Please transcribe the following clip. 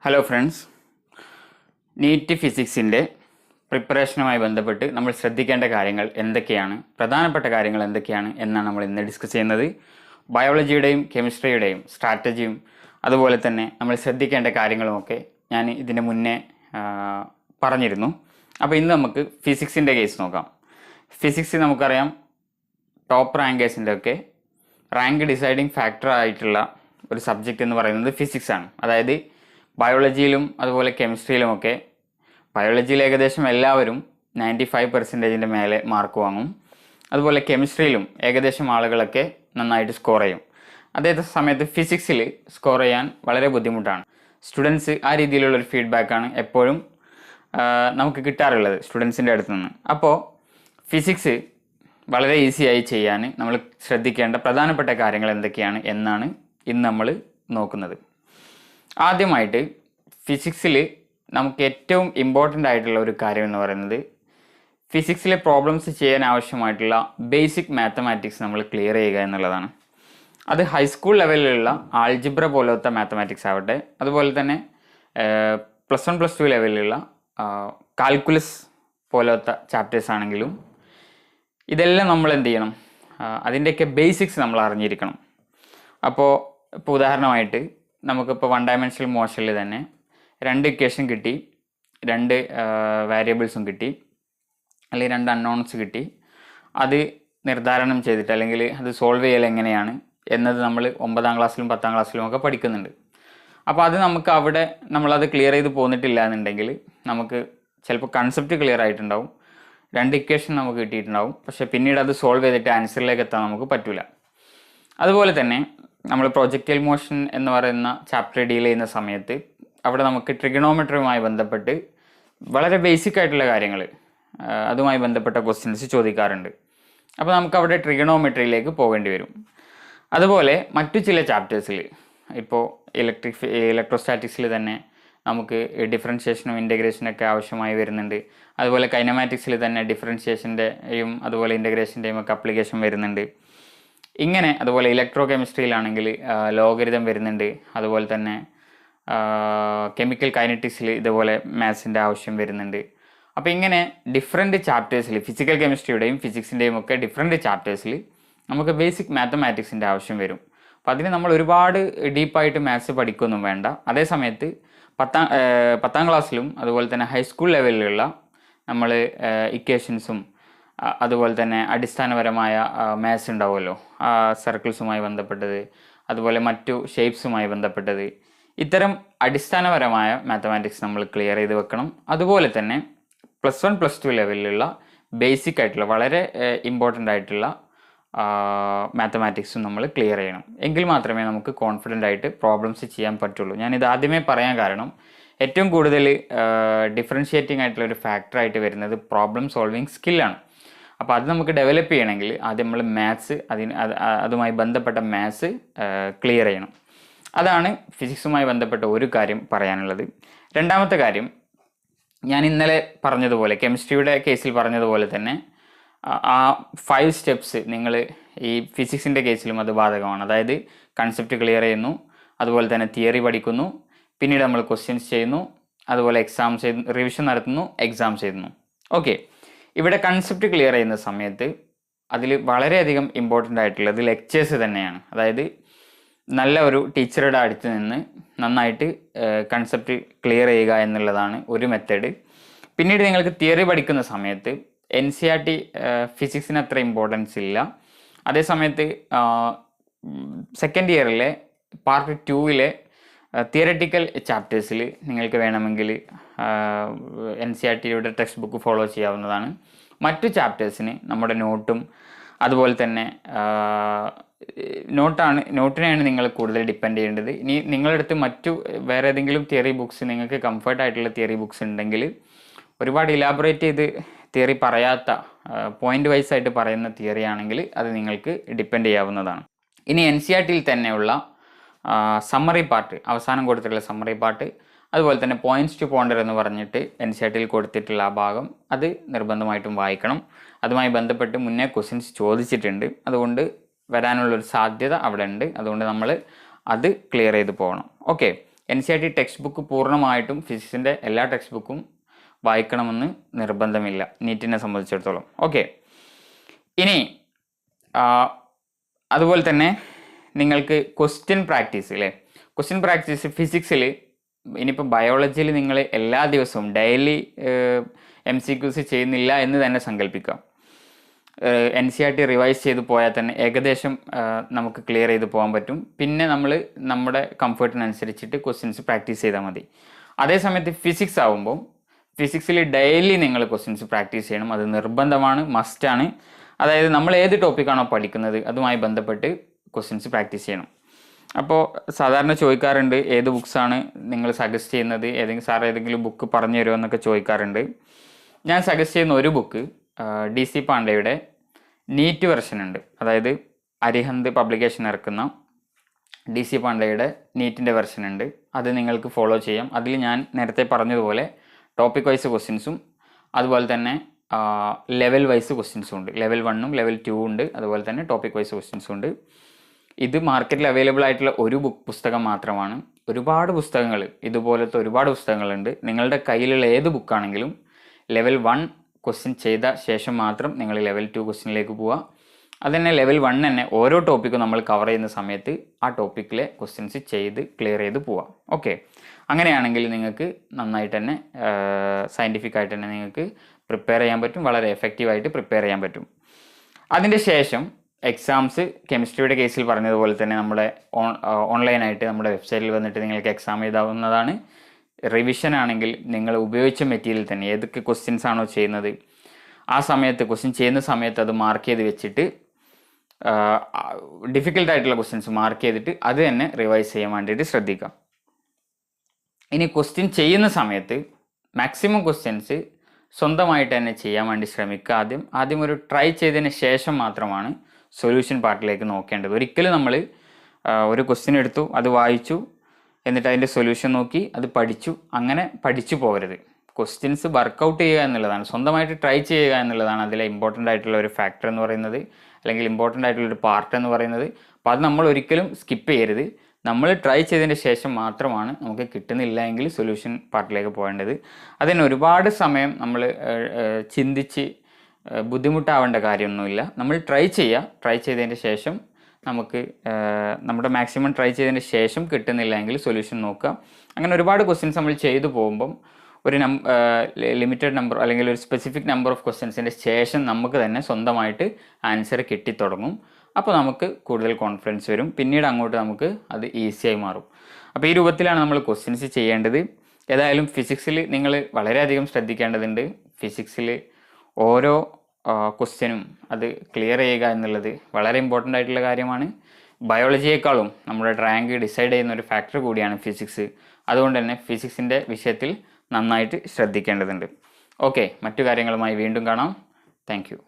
Hello friends, NEET ഫിസിക്സിൻ്റെ പ്രിപ്പറേഷനുമായി ബന്ധപ്പെട്ട് നമ്മൾ ശ്രദ്ധിക്കേണ്ട കാര്യങ്ങൾ എന്തൊക്കെയാണ്, പ്രധാനപ്പെട്ട കാര്യങ്ങൾ എന്തൊക്കെയാണ് എന്നാണ് നമ്മൾ ഇന്ന് ഡിസ്കസ് ചെയ്യുന്നത്. ബയോളജിയുടെയും കെമിസ്ട്രിയുടെയും സ്ട്രാറ്റജിയും അതുപോലെ തന്നെ നമ്മൾ ശ്രദ്ധിക്കേണ്ട കാര്യങ്ങളുമൊക്കെ ഞാൻ ഇതിന് മുന്നേ പറഞ്ഞിരുന്നു. അപ്പോൾ ഇന്ന് നമുക്ക് ഫിസിക്സിൻ്റെ കേസ് നോക്കാം. ഫിസിക്സ് നമുക്കറിയാം, ടോപ്പ് റാങ്കേഴ്സിൻ്റെ ഒക്കെ റാങ്ക് ഡിസൈഡിങ് ഫാക്ടർ ആയിട്ടുള്ള ഒരു സബ്ജക്റ്റ് എന്ന് പറയുന്നത് ഫിസിക്സാണ്. അതായത് ബയോളജിയിലും അതുപോലെ കെമിസ്ട്രിയിലുമൊക്കെ ബയോളജിയിൽ ഏകദേശം എല്ലാവരും 95% മേലെ മാർക്ക് വാങ്ങും. അതുപോലെ കെമിസ്ട്രിയിലും ഏകദേശം ആളുകളൊക്കെ നന്നായിട്ട് സ്കോർ ചെയ്യും. അതേ സമയത്ത് ഫിസിക്സിൽ സ്കോർ ചെയ്യാൻ വളരെ ബുദ്ധിമുട്ടാണ്. സ്റ്റുഡൻസ് ആ രീതിയിലുള്ളൊരു ഫീഡ്ബാക്കാണ് എപ്പോഴും നമുക്ക് കിട്ടാറുള്ളത് സ്റ്റുഡൻസിൻ്റെ അടുത്ത് നിന്ന്. അപ്പോൾ ഫിസിക്സ് വളരെ ഈസിയായി ചെയ്യാൻ നമ്മൾ ശ്രദ്ധിക്കേണ്ട പ്രധാനപ്പെട്ട കാര്യങ്ങൾ എന്തൊക്കെയാണ് എന്നാണ് ഇന്ന് നമ്മൾ നോക്കുന്നത്. ആദ്യമായിട്ട് ഫിസിക്സിൽ നമുക്ക് ഏറ്റവും ഇമ്പോർട്ടൻ്റ് ആയിട്ടുള്ള ഒരു കാര്യം എന്ന് പറയുന്നത് ഫിസിക്സിലെ പ്രോബ്ലംസ് ചെയ്യാൻ ആവശ്യമായിട്ടുള്ള ബേസിക് മാത്തമാറ്റിക്സ് നമ്മൾ ക്ലിയർ ചെയ്യുക എന്നുള്ളതാണ്. അത് ഹൈസ്കൂൾ ലെവലിലുള്ള ആൾജിബ്ര പോലത്തെ മാത്തമാറ്റിക്സ് ആവട്ടെ, അതുപോലെ തന്നെ +1 +2 ലെവലിലുള്ള കാൽക്കുലസ് പോലത്തെ ചാപ്റ്റേഴ്സ് ആണെങ്കിലും ഇതെല്ലാം നമ്മൾ എന്ത് ചെയ്യണം, അതിൻ്റെയൊക്കെ ബേസിക്സ് നമ്മൾ അറിഞ്ഞിരിക്കണം. ഇപ്പോൾ ഉദാഹരണമായിട്ട് നമുക്കിപ്പോൾ 1 ഡയമെൻഷണൽ മോഷനിൽ തന്നെ 2 ഇക്വേഷൻ കിട്ടി, 2 വേരിയബിൾസും കിട്ടി, അല്ലെങ്കിൽ 2 അൺനോൺസ് കിട്ടി. അത് നിർദ്ധാരണം ചെയ്തിട്ട് അല്ലെങ്കിൽ അത് സോൾവ് ചെയ്യൽ എങ്ങനെയാണ് എന്നത് നമ്മൾ 9ാം ക്ലാസ്സിലും 10ാം ക്ലാസ്സിലും ഒക്കെ പഠിക്കുന്നുണ്ട്. അപ്പോൾ അത് നമുക്ക് അവിടെ നമ്മളത് ക്ലിയർ ചെയ്ത് പോന്നിട്ടില്ല എന്നുണ്ടെങ്കിൽ നമുക്ക് ചിലപ്പോൾ കൺസെപ്റ്റ് ക്ലിയർ ആയിട്ടുണ്ടാവും, 2 ഇക്വേഷൻ നമുക്ക് കിട്ടിയിട്ടുണ്ടാവും, പക്ഷേ പിന്നീട് അത് സോൾവ് ചെയ്തിട്ട് ആൻസറിലേക്ക് എത്താൻ നമുക്ക് പറ്റില്ല. അതുപോലെ തന്നെ നമ്മൾ പ്രൊജക്റ്റൈൽ മോഷൻ എന്ന് പറയുന്ന ചാപ്റ്റർ ഡീൽ ചെയ്യുന്ന സമയത്ത് അവിടെ നമുക്ക് ട്രിഗണോമെട്രിയുമായി ബന്ധപ്പെട്ട് വളരെ ബേസിക് ആയിട്ടുള്ള കാര്യങ്ങൾ അതുമായി ബന്ധപ്പെട്ട ക്വസ്റ്റ്യൻസ് ചോദിക്കാറുണ്ട്. അപ്പോൾ നമുക്ക് അവിടെ ട്രിഗണോമെട്രിയിലേക്ക് പോകേണ്ടി വരും. അതുപോലെ മറ്റു ചില ചാപ്റ്റേഴ്സിൽ ഇപ്പോൾ ഇലക്ട്രോസ്റ്റാറ്റിക്സിൽ തന്നെ നമുക്ക് ഡിഫറൻഷിയേഷനും ഇൻ്റഗ്രേഷനൊക്കെ ആവശ്യമായി വരുന്നുണ്ട്. അതുപോലെ കൈനമാറ്റിക്സിൽ തന്നെ ഡിഫറൻഷിയേഷൻ്റെയും അതുപോലെ ഇൻ്റഗ്രേഷൻ്റെയും ഒക്കെ അപ്ലിക്കേഷൻ വരുന്നുണ്ട്. ഇങ്ങനെ അതുപോലെ ഇലക്ട്രോ കെമിസ്ട്രിയിലാണെങ്കിൽ ലോഗരിതം വരുന്നുണ്ട്. അതുപോലെ തന്നെ കെമിക്കൽ കൈനറ്റിക്സിൽ ഇതുപോലെ മാത്സിൻ്റെ ആവശ്യം വരുന്നുണ്ട്. അപ്പോൾ ഇങ്ങനെ ഡിഫറെൻറ്റ് ചാപ്റ്റേഴ്സിൽ ഫിസിക്കൽ കെമിസ്ട്രിയുടെയും ഫിസിക്സിൻ്റെയും ഒക്കെ ഡിഫറെൻറ്റ് ചാപ്റ്റേഴ്സിൽ നമുക്ക് ബേസിക് മാത്തമാറ്റിക്സിൻ്റെ ആവശ്യം വരും. അപ്പോൾ അതിന് നമ്മൾ ഒരുപാട് ഡീപ്പായിട്ട് മാത്സ് പഠിക്കൊന്നും വേണ്ട. അതേ സമയത്ത് 10ാം ക്ലാസ്സിലും അതുപോലെ തന്നെ ഹൈസ്കൂൾ ലെവലിലുള്ള നമ്മൾ ഇക്വേഷൻസും അതുപോലെ തന്നെ അടിസ്ഥാനപരമായ മാത്സ് ഉണ്ടാവുമല്ലോ, സർക്കിൾസുമായി ബന്ധപ്പെട്ടത്, അതുപോലെ മറ്റു ഷേപ്സുമായി ബന്ധപ്പെട്ടത്, ഇത്തരം അടിസ്ഥാനപരമായ മാത്തമാറ്റിക്സ് നമ്മൾ ക്ലിയർ ചെയ്ത് വെക്കണം. അതുപോലെ തന്നെ +1 +2 ലെവലിലുള്ള ബേസിക് ആയിട്ടുള്ള വളരെ ഇമ്പോർട്ടൻ്റ് ആയിട്ടുള്ള മാത്തമാറ്റിക്സും നമ്മൾ ക്ലിയർ ചെയ്യണം. എങ്കിൽ മാത്രമേ നമുക്ക് കോൺഫിഡൻ്റ് ആയിട്ട് പ്രോബ്ലംസ് ചെയ്യാൻ പറ്റുള്ളൂ. ഞാനിത് ആദ്യമേ പറയാൻ കാരണം ഏറ്റവും കൂടുതൽ ഡിഫറൻഷിയേറ്റിംഗ് ആയിട്ടുള്ള ഒരു ഫാക്ടറായിട്ട് വരുന്നത് പ്രോബ്ലം സോൾവിങ് സ്കില്ലാണ്. അപ്പോൾ അത് നമുക്ക് ഡെവലപ്പ് ചെയ്യണമെങ്കിൽ ആദ്യം നമ്മൾ മാത്സ് അതുമായി ബന്ധപ്പെട്ട മാത്സ് ക്ലിയർ ചെയ്യണം. അതാണ് ഫിസിക്സുമായി ബന്ധപ്പെട്ട ഒരു കാര്യം പറയാനുള്ളത്. രണ്ടാമത്തെ കാര്യം, ഞാൻ ഇന്നലെ പറഞ്ഞതുപോലെ കെമിസ്ട്രിയുടെ കേസിൽ പറഞ്ഞതുപോലെ തന്നെ ആ 5 സ്റ്റെപ്സ് നിങ്ങൾ ഈ ഫിസിക്സിൻ്റെ കേസിലും അത് ബാധകമാണ്. അതായത് കൺസെപ്റ്റ് ക്ലിയർ ചെയ്യുന്നു, അതുപോലെ തന്നെ തിയറി പഠിക്കുന്നു, പിന്നീട് നമ്മൾ ക്വസ്റ്റ്യൻസ് ചെയ്യുന്നു, അതുപോലെ എക്സാംസ് റിവിഷൻ നടത്തുന്നു, എക്സാംസ് ചെയ്യുന്നു. ഓക്കെ, ഇവിടെ കൺസെപ്റ്റ് ക്ലിയർ ചെയ്യുന്ന സമയത്ത് അതിൽ വളരെയധികം ഇമ്പോർട്ടൻ്റ് ആയിട്ടുള്ളത് ലെക്ചേഴ്സ് തന്നെയാണ്. അതായത് നല്ല ഒരു ടീച്ചറുടെ അടുത്ത് നിന്ന് നന്നായിട്ട് കൺസെപ്റ്റ് ക്ലിയർ ചെയ്യുക എന്നുള്ളതാണ് ഒരു മെത്തേഡ്. പിന്നീട് നിങ്ങൾക്ക് തിയറി പഠിക്കുന്ന സമയത്ത് NCERT ഫിസിക്സിന് അത്ര ഇമ്പോർട്ടൻസ് ഇല്ല. അതേസമയത്ത് സെക്കൻഡ് ഇയറിലെ പാർട്ട് 2 തിയററ്റിക്കൽ ചാപ്റ്റേഴ്സിൽ നിങ്ങൾക്ക് വേണമെങ്കിൽ NCERTയുടെ ടെക്സ്റ്റ് ബുക്ക് ഫോളോ ചെയ്യാവുന്നതാണ്. മറ്റു ചാപ്റ്റേഴ്സിന് നമ്മുടെ നോട്ടും അതുപോലെ തന്നെ നോട്ടിനെയാണ് നിങ്ങൾ കൂടുതൽ ഡിപ്പെൻഡ് ചെയ്യേണ്ടത്. ഇനി നിങ്ങളടുത്ത് മറ്റു വേറെ ഏതെങ്കിലും തിയറി ബുക്സ്, നിങ്ങൾക്ക് കംഫർട്ടായിട്ടുള്ള തിയറി ബുക്സ് ഉണ്ടെങ്കിൽ ഒരുപാട് ഇലാബറേറ്റ് ചെയ്ത് തിയറി പറയാത്ത പോയിൻ്റ് വൈസ് ആയിട്ട് പറയുന്ന തിയറി ആണെങ്കിൽ അത് നിങ്ങൾക്ക് ഡിപ്പെൻഡ് ചെയ്യാവുന്നതാണ്. ഇനി NCERTയിൽ തന്നെയുള്ള സമ്മറി പാർട്ട്, അവസാനം കൊടുത്തിട്ടുള്ള സമ്മറി പാർട്ട്, അതുപോലെ തന്നെ പോയിൻറ്റ്സ് ടു പോണ്ടർ എന്ന് പറഞ്ഞിട്ട് NCERTയിൽ കൊടുത്തിട്ടുള്ള ആ ഭാഗം അത് നിർബന്ധമായിട്ടും വായിക്കണം. അതുമായി ബന്ധപ്പെട്ട് മുന്നേ ക്വസ്റ്റ്യൻസ് ചോദിച്ചിട്ടുണ്ട്, അതുകൊണ്ട് വരാനുള്ളൊരു സാധ്യത അവിടെ ഉണ്ട്. അതുകൊണ്ട് നമ്മൾ അത് ക്ലിയർ ചെയ്ത് പോകണം. ഓക്കെ, NCERT ടെക്സ്റ്റ് ബുക്ക് പൂർണ്ണമായിട്ടും ഫിസിക്സിൻ്റെ എല്ലാ ടെക്സ്റ്റ് ബുക്കും വായിക്കണമെന്ന് നിർബന്ധമില്ല നീറ്റിനെ സംബന്ധിച്ചിടത്തോളം. ഓക്കെ, ഇനി അതുപോലെ തന്നെ നിങ്ങൾക്ക് ക്വസ്റ്റ്യൻ പ്രാക്ടീസ് അല്ലേ, ക്വസ്റ്റ്യൻ പ്രാക്ടീസ് ഫിസിക്സിൽ ഇനിയിപ്പോൾ ബയോളജിയിൽ നിങ്ങൾ എല്ലാ ദിവസവും ഡെയിലി MCQs ചെയ്യുന്നില്ല എന്ന് തന്നെ സങ്കല്പിക്കാം. NCERT റിവൈസ് ചെയ്ത് പോയാൽ തന്നെ ഏകദേശം നമുക്ക് ക്ലിയർ ചെയ്ത് പോകാൻ പറ്റും. പിന്നെ നമ്മൾ നമ്മുടെ കംഫർട്ടിനനുസരിച്ചിട്ട് ക്വസ്റ്റ്യൻസ് പ്രാക്ടീസ് ചെയ്താൽ മതി. അതേസമയത്ത് ഫിസിക്സ് ആകുമ്പോൾ ഫിസിക്സിൽ ഡെയിലി നിങ്ങൾ ക്വസ്റ്റ്യൻസ് പ്രാക്ടീസ് ചെയ്യണം, അത് നിർബന്ധമാണ്, മസ്റ്റാണ്. അതായത് നമ്മൾ ഏത് ടോപ്പിക്കാണോ പഠിക്കുന്നത് അതുമായി ബന്ധപ്പെട്ട് ക്വസ്റ്റ്യൻസ് പ്രാക്ടീസ് ചെയ്യണം. അപ്പോൾ സാധാരണ ചോദിക്കാറുണ്ട് ഏത് ബുക്സാണ് നിങ്ങൾ സജസ്റ്റ് ചെയ്യുന്നത്, ഏതെങ്കിലും ബുക്ക് പറഞ്ഞു തരുമോ എന്നൊക്കെ ചോദിക്കാറുണ്ട്. ഞാൻ സജസ്റ്റ് ചെയ്യുന്ന ഒരു ബുക്ക് DC പാണ്ഡെയുടെ നീറ്റ് വെർഷൻ ഉണ്ട്. അതായത് അരിഹന്ത് പബ്ലിക്കേഷൻ ഇറക്കുന്ന DC പാണ്ഡെയുടെ നീറ്റിൻ്റെ വെർഷൻ ഉണ്ട്. അത് നിങ്ങൾക്ക് ഫോളോ ചെയ്യാം. അതിൽ ഞാൻ നേരത്തെ പറഞ്ഞതുപോലെ ടോപ്പിക് വൈസ് ക്വസ്റ്റ്യൻസും അതുപോലെ തന്നെ ലെവൽ വൈസ് ക്വസ്റ്റ്യൻസും ഉണ്ട്. ലെവൽ 1ഉം ലെവൽ 2 ഉണ്ട്, അതുപോലെ തന്നെ ടോപ്പിക് വൈസ് ക്വസ്റ്റ്യൻസും ഉണ്ട്. ഇത് മാർക്കറ്റിൽ അവൈലബിൾ ആയിട്ടുള്ള ഒരു പുസ്തകം മാത്രമാണ്. ഒരുപാട് പുസ്തകങ്ങൾ, ഇതുപോലത്തെ ഒരുപാട് പുസ്തകങ്ങളുണ്ട്. നിങ്ങളുടെ കയ്യിലുള്ള ഏത് ബുക്കാണെങ്കിലും ലെവൽ 1 ക്വസ്റ്റ്യൻ ചെയ്ത ശേഷം മാത്രം നിങ്ങൾ ലെവൽ 2 ക്വസ്റ്റ്യനിലേക്ക് പോവുക. അതുതന്നെ ലെവൽ 1 തന്നെ ഓരോ ടോപ്പിക്കും നമ്മൾ കവർ ചെയ്യുന്ന സമയത്ത് ആ ടോപ്പിക്കിലെ ക്വസ്റ്റ്യൻസ് ചെയ്ത് ക്ലിയർ ചെയ്ത് പോവാം. ഓക്കെ, അങ്ങനെയാണെങ്കിൽ നിങ്ങൾക്ക് നന്നായിട്ട് തന്നെ സയൻറ്റിഫിക് ആയിട്ട് തന്നെ നിങ്ങൾക്ക് പ്രിപ്പയർ ചെയ്യാൻ പറ്റും, വളരെ എഫക്റ്റീവായിട്ട് പ്രിപ്പയർ ചെയ്യാൻ പറ്റും. അതിൻ്റെ ശേഷം എക്സാംസ് കെമിസ്ട്രിയുടെ കേസിൽ പറഞ്ഞതുപോലെ തന്നെ നമ്മുടെ ഓൺലൈനായിട്ട് നമ്മുടെ വെബ്സൈറ്റിൽ വന്നിട്ട് നിങ്ങൾക്ക് എക്സാം എഴുതാവുന്നതാണ്. റിവിഷൻ ആണെങ്കിൽ നിങ്ങൾ ഉപയോഗിച്ച മെറ്റീരിയൽ തന്നെ ഏതൊക്കെ ക്വസ്റ്റ്യൻസ് ആണോ ചെയ്യുന്നത് ആ സമയത്ത് ക്വസ്റ്റ്യൻ ചെയ്യുന്ന സമയത്ത് അത് മാർക്ക് ചെയ്ത് വെച്ചിട്ട് ഡിഫിക്കൽട്ടായിട്ടുള്ള ക്വസ്റ്റ്യൻസ് മാർക്ക് ചെയ്തിട്ട് അത് തന്നെ റിവൈസ് ചെയ്യാൻ വേണ്ടിയിട്ട് ശ്രദ്ധിക്കാം. ഇനി ക്വസ്റ്റ്യൻ ചെയ്യുന്ന സമയത്ത് മാക്സിമം ക്വസ്റ്റ്യൻസ് സ്വന്തമായിട്ട് തന്നെ ചെയ്യാൻ വേണ്ടി ശ്രമിക്കുക. ആദ്യം ഒരു ട്രൈ ചെയ്തതിന് ശേഷം മാത്രമാണ് സൊല്യൂഷൻ പാർട്ടിലേക്ക് നോക്കേണ്ടത്. ഒരിക്കലും നമ്മൾ ഒരു ക്വസ്റ്റ്യൻ എടുത്തു, അത് വായിച്ചു, എന്നിട്ട് അതിൻ്റെ സൊല്യൂഷൻ നോക്കി അത് പഠിച്ചു, അങ്ങനെ പഠിച്ചു പോകരുത്. ക്വസ്റ്റ്യൻസ് വർക്കൗട്ട് ചെയ്യുക എന്നുള്ളതാണ്, സ്വന്തമായിട്ട് ട്രൈ ചെയ്യുക എന്നുള്ളതാണ് അതിലെ ഇമ്പോർട്ടൻ്റ് ആയിട്ടുള്ള ഒരു ഫാക്ടർ എന്ന് പറയുന്നത്, അല്ലെങ്കിൽ ഇമ്പോർട്ടൻ്റ് ആയിട്ടുള്ളൊരു പാർട്ട് എന്ന് പറയുന്നത്. അപ്പോൾ അത് നമ്മൾ ഒരിക്കലും സ്കിപ്പ് ചെയ്യരുത്. നമ്മൾ ട്രൈ ചെയ്തതിന് ശേഷം മാത്രമാണ് നമുക്ക് കിട്ടുന്നില്ല എങ്കിൽ സൊല്യൂഷൻ പാർട്ടിലേക്ക് പോകേണ്ടത്. അതിന് ഒരുപാട് സമയം നമ്മൾ ചിന്തിച്ച് ബുദ്ധിമുട്ടാവേണ്ട കാര്യമൊന്നുമില്ല. നമ്മൾ ട്രൈ ചെയ്തതിന് ശേഷം നമുക്ക് നമ്മുടെ മാക്സിമം ട്രൈ ചെയ്തതിന് ശേഷം കിട്ടുന്നില്ല എങ്കിൽ സൊല്യൂഷൻ നോക്കുക. അങ്ങനെ ഒരുപാട് ക്വസ്റ്റ്യൻസ് നമ്മൾ ചെയ്തു പോകുമ്പം ഒരു ലിമിറ്റഡ് നമ്പർ അല്ലെങ്കിൽ ഒരു സ്പെസിഫിക് നമ്പർ ഓഫ് ക്വസ്റ്റ്യൻസിൻ്റെ ശേഷം നമുക്ക് തന്നെ സ്വന്തമായിട്ട് ആൻസർ കിട്ടിത്തുടങ്ങും. അപ്പോൾ നമുക്ക് കൂടുതൽ കോൺഫിഡൻസ് വരും, പിന്നീട് അങ്ങോട്ട് നമുക്ക് അത് ഈസിയായി മാറും. അപ്പോൾ ഈ രൂപത്തിലാണ് നമ്മൾ ക്വസ്റ്റ്യൻസ് ചെയ്യേണ്ടത്. ഏതായാലും ഫിസിക്സിൽ നിങ്ങൾ വളരെയധികം ശ്രദ്ധിക്കേണ്ടതുണ്ട്. ഫിസിക്സിൽ ഓരോ ക്വസ്റ്റ്യനും അത് ക്ലിയർ ചെയ്യുക എന്നുള്ളത് വളരെ ഇമ്പോർട്ടൻ്റ് ആയിട്ടുള്ള കാര്യമാണ്. ബയോളജിയേക്കാളും നമ്മുടെ റാങ്ക് ഡിസൈഡ് ചെയ്യുന്ന ഒരു ഫാക്ടർ കൂടിയാണ് ഫിസിക്സ്. അതുകൊണ്ട് തന്നെ ഫിസിക്സിൻ്റെ വിഷയത്തിൽ നന്നായിട്ട് ശ്രദ്ധിക്കേണ്ടതുണ്ട്. ഓക്കെ, മറ്റു കാര്യങ്ങളുമായി വീണ്ടും കാണാം. Thank you.